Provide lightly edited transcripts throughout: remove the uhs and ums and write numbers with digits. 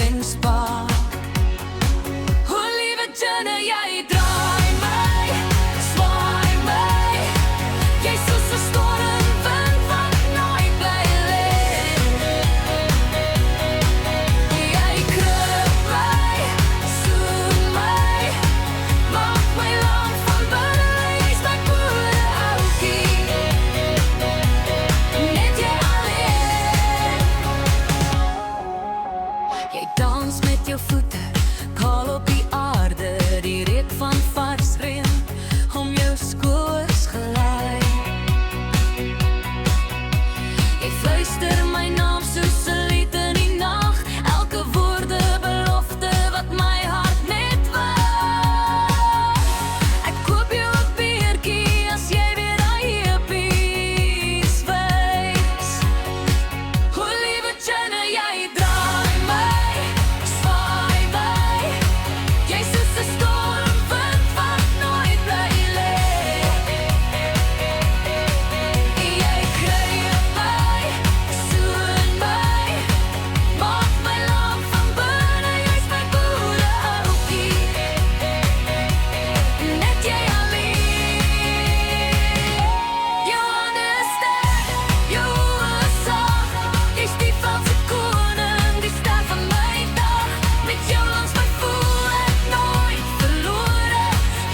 en spaar. O liewe Jenna, jy draai my, swaai my. Jy's soos 'n stormwind wat nooit bly lê. Jy kruk my, soen my, maak my lang van binne. Jy's my boereoukie, net jy alleen. Jy dans met jou voete, kaal op die aarde, die reuk van vars reën om jou skoors gelei. Jy fluister my naam soos 'n lied in die nag, elke woorde belofte wat my hart net wou. Ek koop jou 'n beertjie as jy weer daai heupies wys. O liewe Jenna, jy draai my, swaai my. Jy's soos 'n stormwind wat nooit bly lê. Jy kruip my, soen my, maak my lang van binne. Jy's my boereoukie, net jy alleen. Jou hande is sterk, jou oë is sag. Jy's die Franse koning, die ster van my dag. Met jou langs my voel ek nooit verlore.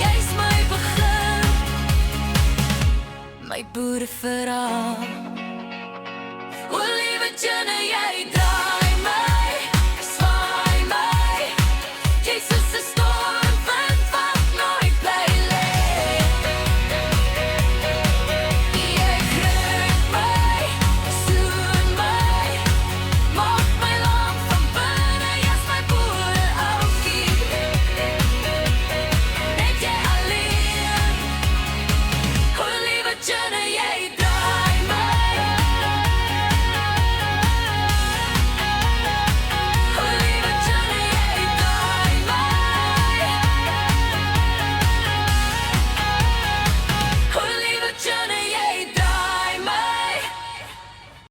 Jy's my begin, my boereverhaal.